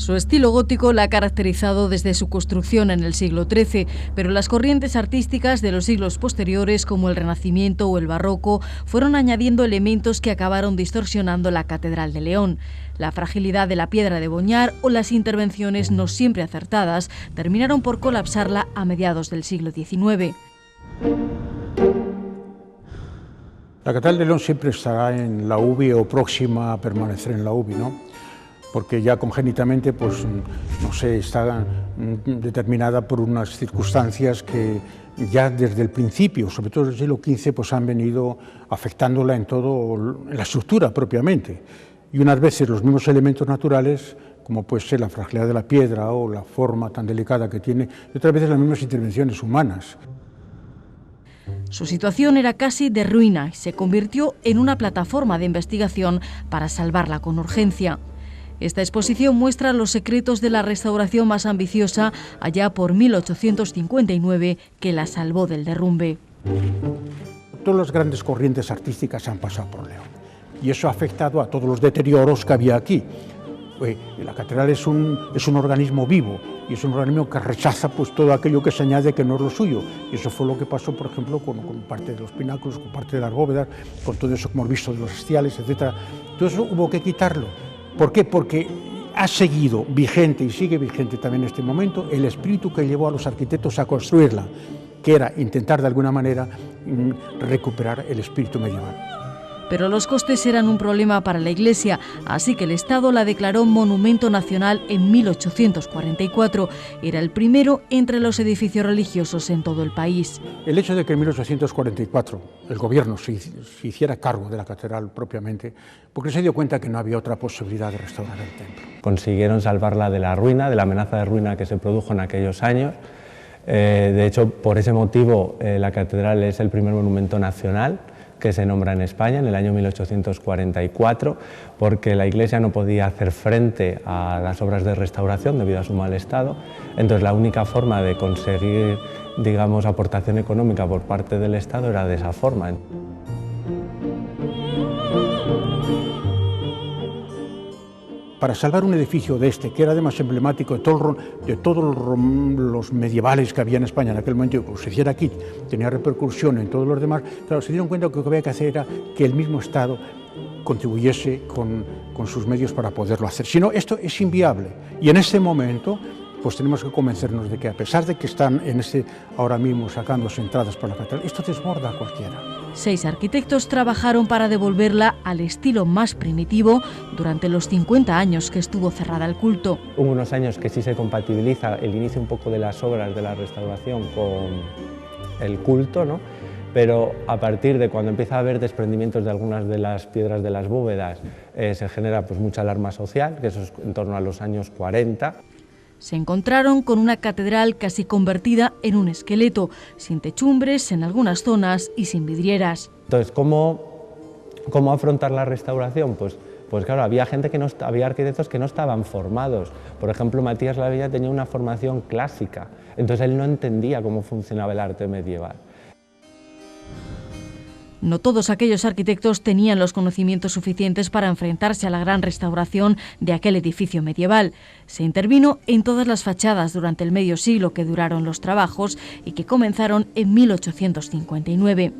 Su estilo gótico la ha caracterizado desde su construcción en el siglo XIII, pero las corrientes artísticas de los siglos posteriores, como el Renacimiento o el Barroco, fueron añadiendo elementos que acabaron distorsionando la Catedral de León. La fragilidad de la piedra de Boñar o las intervenciones no siempre acertadas terminaron por colapsarla a mediados del siglo XIX. La Catedral de León siempre estará en la UBI o próxima a permanecer en la UBI, ¿no? Porque ya congénitamente, pues, no sé, está determinada por unas circunstancias que ya desde el principio, sobre todo desde el siglo XV, pues han venido afectándola en la estructura propiamente. Y unas veces los mismos elementos naturales, como puede ser la fragilidad de la piedra o la forma tan delicada que tiene, y otras veces las mismas intervenciones humanas. Su situación era casi de ruina y se convirtió en una plataforma de investigación para salvarla con urgencia. Esta exposición muestra los secretos de la restauración más ambiciosa allá por 1859 que la salvó del derrumbe. Todas las grandes corrientes artísticas han pasado por León y eso ha afectado a todos los deterioros que había aquí. La catedral es un organismo vivo y es un organismo que rechaza pues, todo aquello que se añade que no es lo suyo. Y eso fue lo que pasó, por ejemplo, con parte de los pináculos, con parte de las bóvedas, con todo eso que hemos visto de los hastiales, etc. Todo eso hubo que quitarlo. ¿Por qué? Porque ha seguido vigente y sigue vigente también en este momento el espíritu que llevó a los arquitectos a construirla, que era intentar de alguna manera recuperar el espíritu medieval. Pero los costes eran un problema para la Iglesia, así que el Estado la declaró Monumento Nacional en 1844. Era el primero entre los edificios religiosos en todo el país. El hecho de que en 1844 el gobierno se hiciera cargo de la catedral propiamente, porque se dio cuenta que no había otra posibilidad de restaurar el templo. Consiguieron salvarla de la ruina, de la amenaza de ruina que se produjo en aquellos años. De hecho, por ese motivo, la catedral es el primer monumento nacional que se nombra en España en el año 1844, porque la Iglesia no podía hacer frente a las obras de restauración debido a su mal estado. Entonces la única forma de conseguir, digamos, aportación económica por parte del Estado era de esa forma. Para salvar un edificio de este, que era además emblemático de todos los medievales que había en España en aquel momento, que se hiciera aquí, tenía repercusión en todos los demás, claro, se dieron cuenta que lo que había que hacer era que el mismo Estado contribuyese con sus medios para poderlo hacer. Si no, esto es inviable. Y en este momento, pues tenemos que convencernos de que a pesar de que están ahora mismo sacándose entradas por la catedral, esto desborda a cualquiera. 6 arquitectos trabajaron para devolverla al estilo más primitivo durante los 50 años que estuvo cerrada al culto. Hubo unos años que sí se compatibiliza el inicio un poco de las obras de la restauración con el culto, ¿no? Pero a partir de cuando empieza a haber desprendimientos de algunas de las piedras de las bóvedas, se genera pues, mucha alarma social, que eso es en torno a los años 40. Se encontraron con una catedral casi convertida en un esqueleto, sin techumbres en algunas zonas y sin vidrieras. Entonces, ¿cómo afrontar la restauración? Pues claro, había había arquitectos que no estaban formados. Por ejemplo, Matías Laviña tenía una formación clásica, entonces él no entendía cómo funcionaba el arte medieval. No todos aquellos arquitectos tenían los conocimientos suficientes para enfrentarse a la gran restauración de aquel edificio medieval. Se intervino en todas las fachadas durante el medio siglo que duraron los trabajos y que comenzaron en 1859.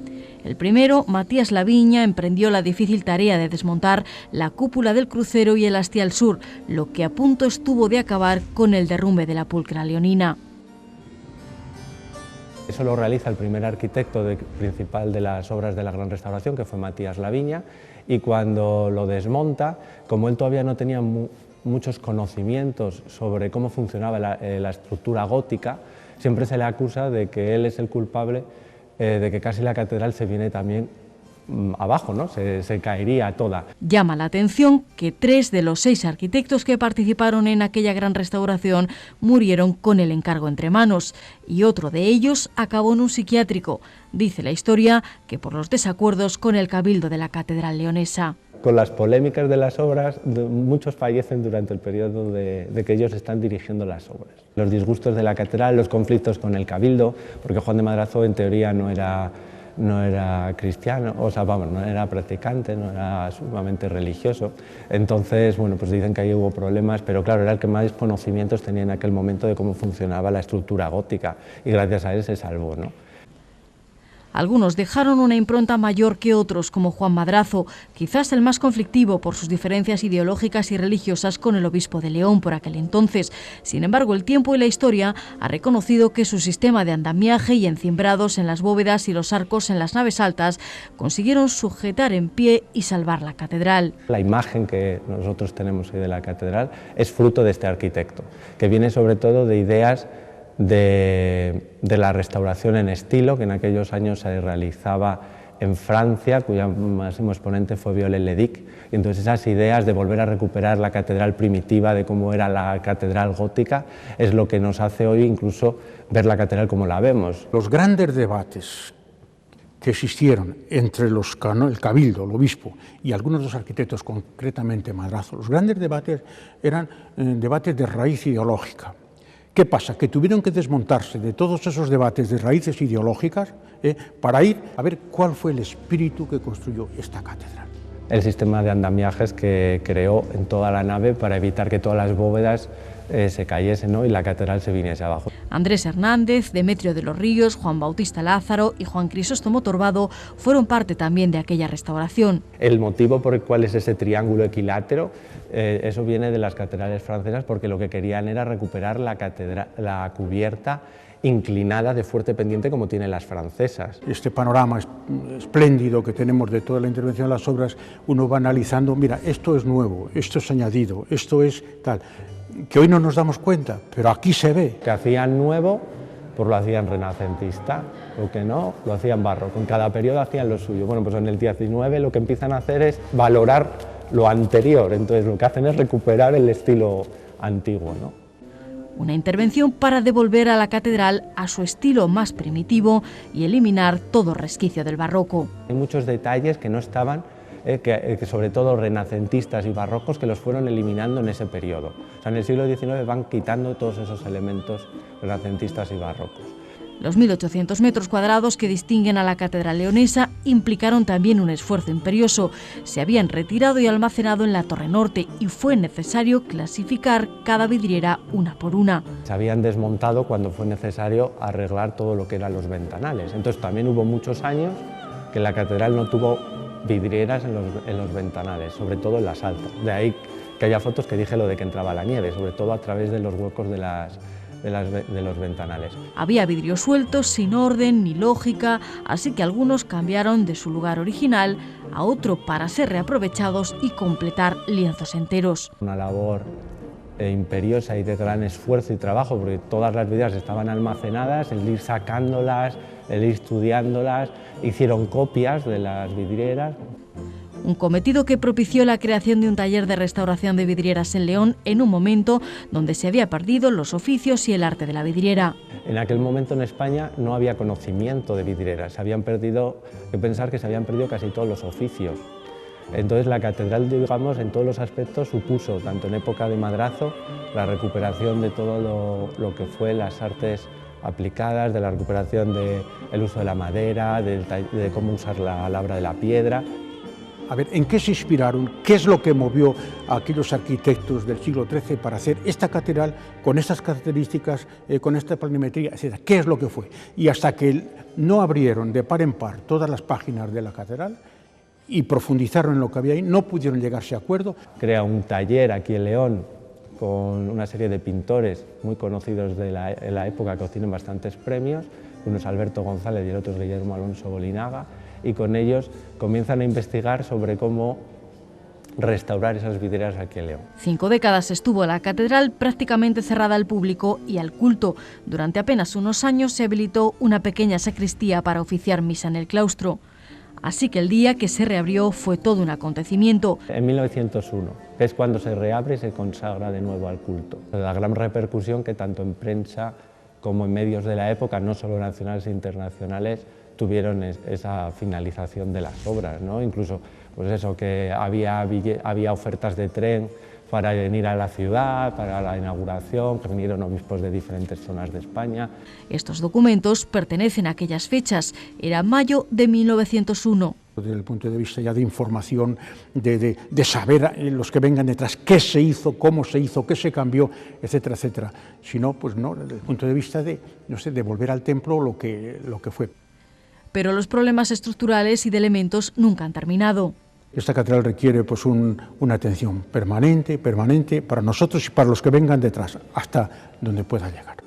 El primero, Matías Laviña, emprendió la difícil tarea de desmontar la cúpula del crucero y el hastial sur, lo que a punto estuvo de acabar con el derrumbe de la pulcra leonina. Eso lo realiza el primer arquitecto principal de las obras de la Gran Restauración, que fue Matías Laviña, y cuando lo desmonta, como él todavía no tenía muchos conocimientos sobre cómo funcionaba la estructura gótica, siempre se le acusa de que él es el culpable de que casi la catedral se viene también abajo, ¿no? Se caería toda. Llama la atención que 3 de los 6 arquitectos que participaron en aquella gran restauración murieron con el encargo entre manos y otro de ellos acabó en un psiquiátrico. Dice la historia que por los desacuerdos con el cabildo de la catedral leonesa. Con las polémicas de las obras, muchos fallecen durante el periodo de que ellos están dirigiendo las obras. Los disgustos de la catedral, los conflictos con el cabildo, porque Juan de Madrazo en teoría no era no era cristiano, o sea, vamos, no era practicante, no era sumamente religioso. Entonces, bueno, pues dicen que ahí hubo problemas, pero claro, era el que más conocimientos tenía en aquel momento de cómo funcionaba la estructura gótica y gracias a él se salvó, ¿no? Algunos dejaron una impronta mayor que otros, como Juan Madrazo, quizás el más conflictivo por sus diferencias ideológicas y religiosas con el obispo de León por aquel entonces. Sin embargo, el tiempo y la historia ha reconocido que su sistema de andamiaje y encimbrados en las bóvedas y los arcos en las naves altas consiguieron sujetar en pie y salvar la catedral. La imagen que nosotros tenemos hoy de la catedral es fruto de este arquitecto, que viene sobre todo de ideas de la restauración en estilo, que en aquellos años se realizaba en Francia, cuyo máximo exponente fue Viollet-le-Duc, y entonces esas ideas de volver a recuperar la catedral primitiva, de cómo era la catedral gótica, es lo que nos hace hoy incluso ver la catedral como la vemos. Los grandes debates que existieron entre el cabildo, el obispo y algunos de los arquitectos, concretamente Madrazo, los grandes debates eran debates de raíz ideológica. ¿Qué pasa? Que tuvieron que desmontarse de todos esos debates de raíces ideológicas para ir a ver cuál fue el espíritu que construyó esta catedral. El sistema de andamiajes que creó en toda la nave para evitar que todas las bóvedas se cayesen, ¿no? Y la catedral se viniese abajo. Andrés Hernández, Demetrio de los Ríos, Juan Bautista Lázaro y Juan Crisóstomo Torbado fueron parte también de aquella restauración. El motivo por el cual es ese triángulo equilátero, eso viene de las catedrales francesas, porque lo que querían era recuperar la cubierta inclinada de fuerte pendiente como tienen las francesas. Este panorama espléndido que tenemos de toda la intervención de las obras, uno va analizando, mira, esto es nuevo, esto es añadido, esto es tal, que hoy no nos damos cuenta, pero aquí se ve. Que hacían nuevo, pues lo hacían renacentista, lo que no, lo hacían barroco. En cada periodo hacían lo suyo. Bueno, pues en el 19 lo que empiezan a hacer es valorar lo anterior, entonces lo que hacen es recuperar el estilo antiguo, ¿no? Una intervención para devolver a la catedral a su estilo más primitivo y eliminar todo resquicio del barroco. Hay muchos detalles que no estaban, que sobre todo renacentistas y barrocos, que los fueron eliminando en ese periodo. O sea, en el siglo XIX van quitando todos esos elementos renacentistas y barrocos. Los 1.800 metros cuadrados que distinguen a la catedral leonesa implicaron también un esfuerzo imperioso. Se habían retirado y almacenado en la torre norte y fue necesario clasificar cada vidriera una por una. Se habían desmontado cuando fue necesario arreglar todo lo que eran los ventanales. Entonces también hubo muchos años que la catedral no tuvo vidrieras en los ventanales, sobre todo en las altas. De ahí que haya fotos que dije lo de que entraba la nieve, sobre todo a través de los huecos de los ventanales. Había vidrios sueltos, sin orden ni lógica, así que algunos cambiaron de su lugar original a otro para ser reaprovechados y completar lienzos enteros. Una labor imperiosa y de gran esfuerzo y trabajo, porque todas las vidrieras estaban almacenadas, el ir sacándolas, el ir estudiándolas, hicieron copias de las vidrieras. Un cometido que propició la creación de un taller de restauración de vidrieras en León en un momento donde se había perdido los oficios y el arte de la vidriera. En aquel momento en España no había conocimiento de vidrieras, hay que pensar que se habían perdido casi todos los oficios. Entonces la catedral, digamos, en todos los aspectos supuso, tanto en época de Madrazo, la recuperación de todo lo que fue las artes aplicadas, de la recuperación del uso de la madera, de cómo usar la labra de la piedra. A ver, ¿en qué se inspiraron? ¿Qué es lo que movió a aquellos arquitectos del siglo XIII para hacer esta catedral con estas características, con esta planimetría, etcétera? ¿Qué es lo que fue? Y hasta que no abrieron de par en par todas las páginas de la catedral y profundizaron en lo que había ahí, no pudieron llegarse a acuerdo. Crea un taller aquí en León con una serie de pintores muy conocidos de la época que obtienen bastantes premios, uno es Alberto González y el otro es Guillermo Alonso Bolinaga, y con ellos comienzan a investigar sobre cómo restaurar esas vidrieras aquí en León. 5 décadas estuvo la catedral prácticamente cerrada al público y al culto. Durante apenas unos años se habilitó una pequeña sacristía para oficiar misa en el claustro. Así que el día que se reabrió fue todo un acontecimiento. En 1901, que es cuando se reabre y se consagra de nuevo al culto. La gran repercusión que tanto en prensa como en medios de la época, no solo nacionales e internacionales, tuvieron esa finalización de las obras, ¿no? Incluso pues eso, que había ofertas de tren para venir a la ciudad, para la inauguración, que vinieron obispos de diferentes zonas de España. Estos documentos pertenecen a aquellas fechas, era mayo de 1901. Desde el punto de vista ya de información, de saber los que vengan detrás qué se hizo, cómo se hizo, qué se cambió, etcétera, etcétera. Si no, pues no, desde el punto de vista de, no sé, de volver al templo lo que fue. Pero los problemas estructurales y de elementos nunca han terminado. Esta catedral requiere pues una atención permanente para nosotros y para los que vengan detrás, hasta donde pueda llegar.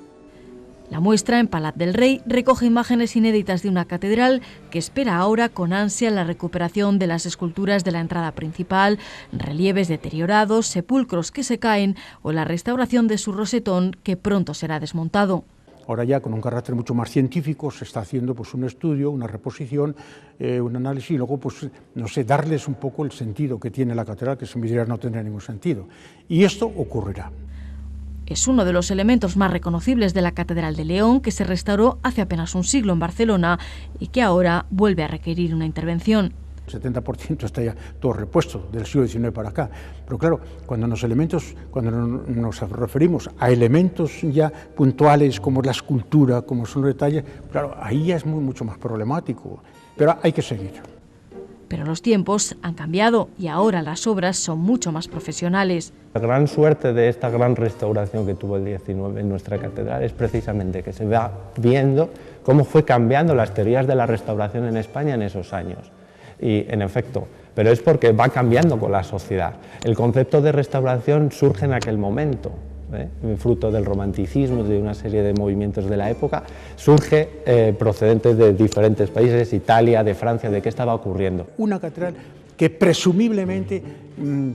La muestra en Palat del Rey recoge imágenes inéditas de una catedral que espera ahora con ansia la recuperación de las esculturas de la entrada principal, relieves deteriorados, sepulcros que se caen o la restauración de su rosetón que pronto será desmontado. Ahora ya con un carácter mucho más científico se está haciendo pues un estudio, una reposición, un análisis y luego pues no sé, darles un poco el sentido que tiene la catedral, que sin vidriera no tendría ningún sentido. Y esto ocurrirá. Es uno de los elementos más reconocibles de la Catedral de León, que se restauró hace apenas un siglo en Barcelona y que ahora vuelve a requerir una intervención. El 70% está ya todo repuesto del siglo XIX para acá. Pero claro, cuando nos referimos a elementos ya puntuales como la escultura, como son los detalles, claro, ahí ya es mucho más problemático. Pero hay que seguir. Pero los tiempos han cambiado y ahora las obras son mucho más profesionales. La gran suerte de esta gran restauración que tuvo el 19 en nuestra catedral es precisamente que se va viendo cómo fue cambiando las teorías de la restauración en España en esos años. Y en efecto, pero es porque va cambiando con la sociedad. El concepto de restauración surge en aquel momento, fruto del romanticismo, de una serie de movimientos de la época, surge procedente de diferentes países, Italia, de Francia, de qué estaba ocurriendo. Una catedral que presumiblemente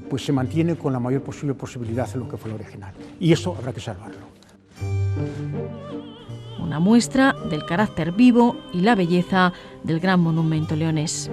pues se mantiene con la mayor posibilidad de lo que fue el original. Y eso habrá que salvarlo. Una muestra del carácter vivo y la belleza del gran monumento leonés.